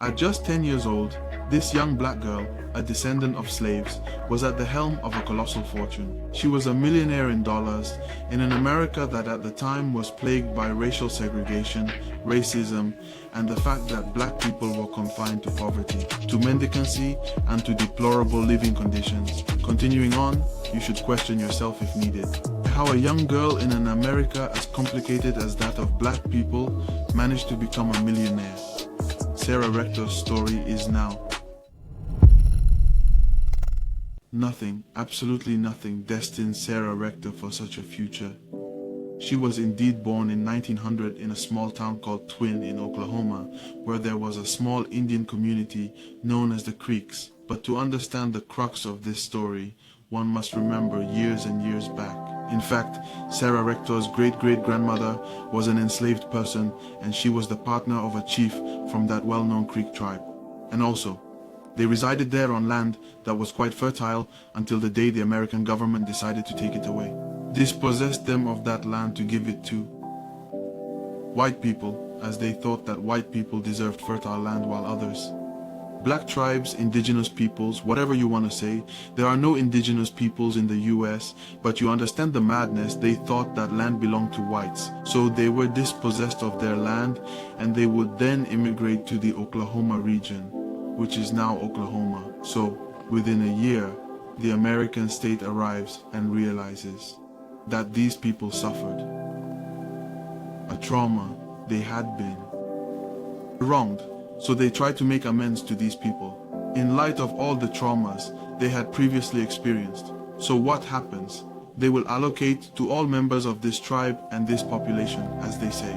At just 10 years old, this young black girl, a descendant of slaves, was at the helm of a colossal fortune. She was a millionaire in dollars in an America that at the time was plagued by racial segregation, racism, and the fact that black people were confined to poverty, to mendicancy, and to deplorable living conditions. Continuing on, you should question yourself if needed. How a young girl in an America as complicated as that of black people managed to become a millionaire. Sarah Rector's story is now. Nothing, absolutely nothing, destined Sarah Rector for such a future. She was indeed born in 1900 in a small town called Twin in Oklahoma, where there was a small Indian community known as the Creeks. But to understand the crux of this story, one must remember years and years back. In fact, Sarah Rector's great-great-grandmother was an enslaved person, and she was the partner of a chief from that well-known Creek tribe. And also, they resided there on land that was quite fertile until the day the American government decided to take it away. Dispossessed them of that land to give it to white people, as they thought that white people deserved fertile land while others. Black tribes, indigenous peoples, whatever you want to say, there are no indigenous peoples in the US, but you understand the madness. They thought that land belonged to whites, so they were dispossessed of their land, and they would then immigrate to the Oklahoma region, which is now Oklahoma. So, within a year, the American state arrives and realizes that these people suffered a trauma they had been wronged. So they tried to make amends to these people, in light of all the traumas they had previously experienced. So what happens? They will allocate to all members of this tribe and this population, as they say,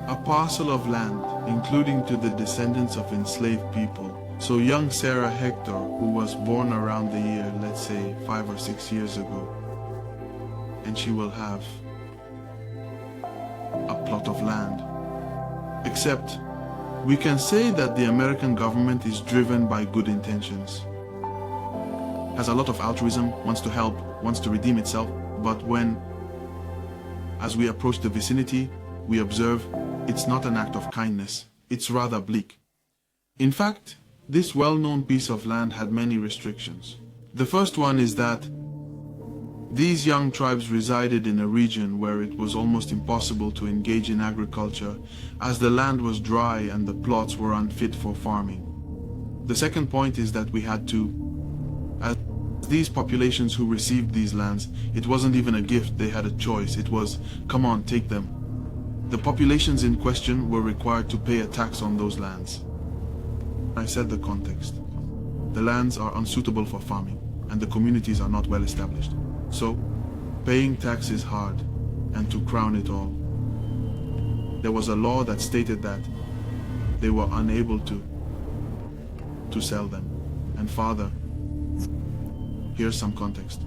a parcel of land, including to the descendants of enslaved people. So young Sarah Rector, who was born around the year, let's say 5 or 6 years ago, and she will have a plot of land. Except, we can say that the American government is driven by good intentions. Has a lot of altruism, wants to help, wants to redeem itself, but when, as we approach the vicinity, we observe it's not an act of kindness, it's rather bleak. In fact, this well-known piece of land had many restrictions. The first one is that these young tribes resided in a region where it was almost impossible to engage in agriculture, as the land was dry and the plots were unfit for farming. The second point is that we had to, as these populations who received these lands, it wasn't even a gift, they had a choice. It was, come on, take them. The populations in question were required to pay a tax on those lands. I said the context. The lands are unsuitable for farming, and the communities are not well established. So, paying tax is hard, and to crown it all, there was a law that stated that they were unable to sell them. And further, here's some context.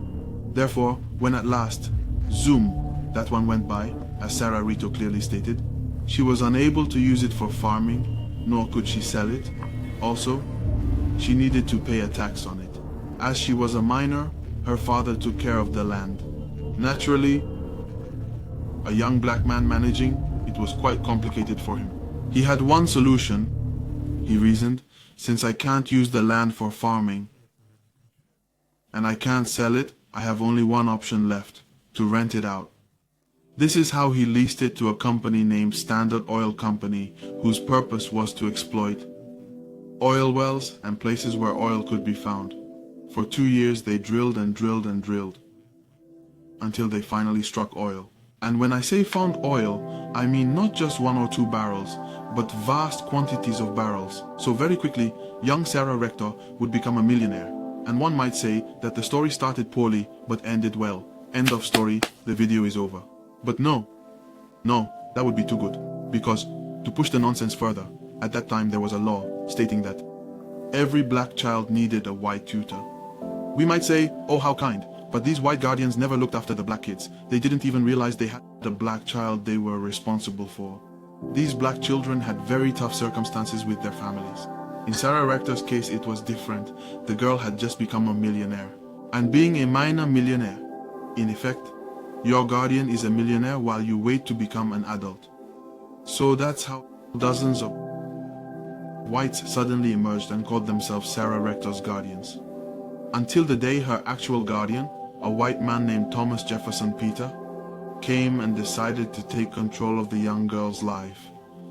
Therefore, when at last, Zoom, that one went by, as Sarah Rector clearly stated, she was unable to use it for farming, nor could she sell it. Also, she needed to pay a tax on it. As she was a minor, her father took care of the land. Naturally, a young black man managing, it was quite complicated for him. He had one solution, he reasoned, since I can't use the land for farming and I can't sell it, I have only one option left, to rent it out. This is how he leased it to a company named Standard Oil Company, whose purpose was to exploit oil wells and places where oil could be found. For 2 years they drilled and drilled and drilled until they finally struck oil. And when I say found oil, I mean not just 1 or 2 barrels, but vast quantities of barrels. So very quickly, young Sarah Rector would become a millionaire. And one might say that the story started poorly but ended well. End of story, the video is over. But no, that would be too good. Because to push the nonsense further, at that time there was a law stating that every black child needed a white tutor. We might say, oh how kind, but these white guardians never looked after the black kids. They didn't even realize they had a black child they were responsible for. These black children had very tough circumstances with their families. In Sarah Rector's case, it was different. The girl had just become a millionaire. And being a minor millionaire, in effect, your guardian is a millionaire while you wait to become an adult. So that's how dozens of whites suddenly emerged and called themselves Sarah Rector's guardians. Until the day her actual guardian, a white man named Thomas Jefferson Peter, came and decided to take control of the young girl's life.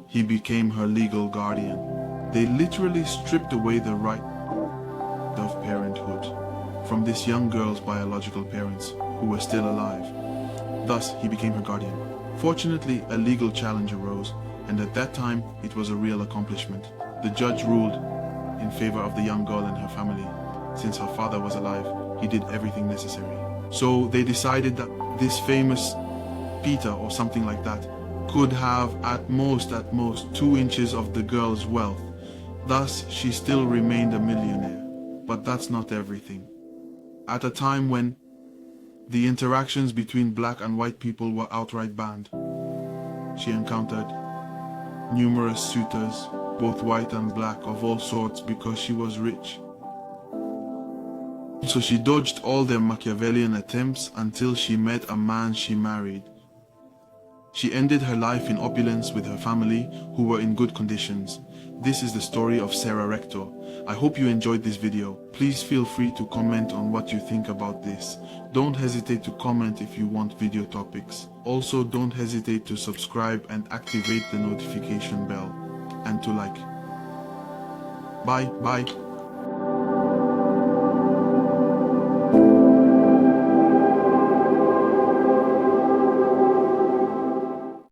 He became her legal guardian. They literally stripped away the right of parenthood from this young girl's biological parents, who were still alive. Thus, he became her guardian. Fortunately, a legal challenge arose, and at that time, it was a real accomplishment. The judge ruled in favor of the young girl and her family. Since her father was alive, he did everything necessary. So they decided that this famous Peter, or something like that, could have at most 2 inches of the girl's wealth. Thus, she still remained a millionaire. But that's not everything. At a time when the interactions between black and white people were outright banned, she encountered numerous suitors, both white and black, of all sorts, because she was rich. So she dodged all their Machiavellian attempts until she met a man she married. She ended her life in opulence with her family, who were in good conditions. This is the story of Sarah Rector. I hope you enjoyed this video. Please feel free to comment on what you think about this. Don't hesitate to comment if you want video topics. Also, don't hesitate to subscribe and activate the notification bell, and to like. Bye.